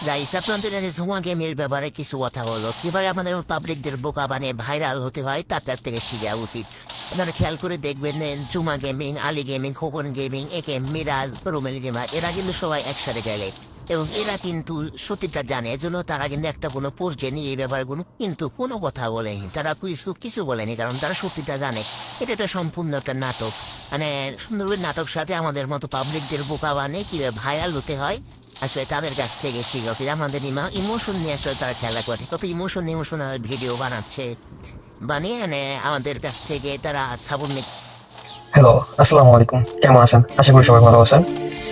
Guys আপনাদের জুয়া গেমের ব্যাপারে কিছু কথা হলো কিভাবে আমাদের পাবলিকদের বোকা বানিয়ে ভাইরাল হতে হয় তার কাছ থেকে শিখা উচিত। আপনারা খেয়াল করে দেখবেন জুমা gaming, Ali gaming, Khokon gaming, একে মিরাজ, রুমেল গেমার এরা কিন্তু সবাই একসাথে গেলে এবং এরা কিন্তু সত্যিটা জানে, এজন্য তারা কিন্তু একটা কোনো পোস্ট নিয়ে এই ব্যাপারগুলো কিন্তু কোনো কথা বলেনি, তারা কিছু কিছু বলেনি, কারণ তারা সত্যিটা জানে এটা একটা সম্পূর্ণ একটা নাটক। মানে সুন্দরবন নাটক সাথে আমাদের মতো পাবলিকদের বোকা বানিয়ে কিভাবে ভাইরাল হতে হয় আসলে তাদের কাছ থেকে শিখো। আমাদের ইমোশন নিয়ে আসলে তারা খেলা করে, কত ইমোশনাল ভিডিও বানাচ্ছে, বানিয়ে আমাদের কাছ থেকে তারা সাপোর্ট নিচ্ছে। হ্যালো, আসসালামু আলাইকুম। কেমন আছেন? আশা করি সবাই ভালো আছেন।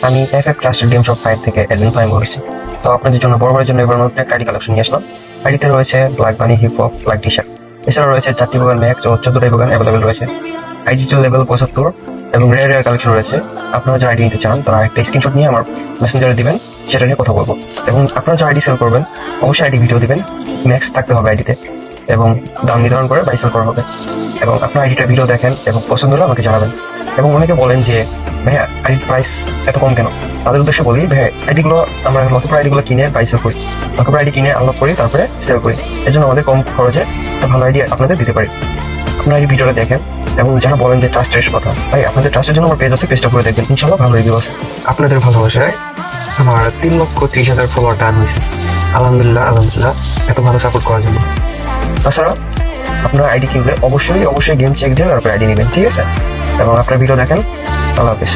আমি এফএফ ট্রাস্টেড গেম শপ 5 থেকে অ্যাডমিন ফাইম বলছি। তো আপনাদের জন্য বরাবরের জন্য এবার নতুন একটা আইডি কালেকশন নিয়ে আসলাম। আইডিতে রয়েছে ব্ল্যাক বানি, hip hop, black T shirt. এছাড়া রয়েছে 4টি বোগান ম্যাক্স ও 14টি বোগান অ্যাভেলেবেল রয়েছে। আইডিটির লেভেল 75 এবং রেয়ার কালেকশন রয়েছে। আপনারা যারা আইডি নিতে চান তারা একটা স্ক্রিনশট নিয়ে আমার মেসেঞ্জারে দিবেন, সেটা নিয়ে কথা বলবো। এবং আপনারা যারা আইডি সেল করবেন অবশ্যই আইডি ভিডিও দিবেন, ম্যাক্স থাকতে হবে আইডিতে, এবং দাম নির্ধারণ করে বাই সেল করা হবে। এবং আপনার আইডিটা ভিডিও দেখেন এবং পছন্দ হলে আমাকে জানাবেন। এবং অনেকে বলেন যে ভাইয়া আইডির প্রাইস এত কম কেন? তাদের উদ্দেশ্যে বলি, ভাইয়া আইডিগুলো আমরা লক্ষ্য আইডিগুলো কিনে বাই সেল করি, লক্ষ্য আইডি কিনে আনলক করি, তারপরে সেল করি। এই জন্য আমাদের কম খরচে একটা ভালো আইডিয়া আপনাদের দিতে পারি। আপনারা এই ভিডিওটা দেখেন এবং যারা বলেন যে ট্রাস্টের কথা, ভাই আপনাদের ট্রাস্টের জন্য আমার পেজ আছে, পেজটা করে দেখবেন, ইনশাল্লাহ ভালো রিভিউ আছে। আপনাদের ভালোবাসায় আমার 3,30,000 ফলোয়ার টান হয়েছে। আলহামদুলিল্লাহ আলহামদুলিল্লাহ, এত ভালো সাপোর্ট করার জন্য। তাছাড়া আপনার আইডি কিনলে অবশ্যই গেম চেক দিয়ে তারপরে আইডি নেবেন, ঠিক আছে? এবং আপনার ভিডিও দেখেন। আল্লাহ হাফিজ।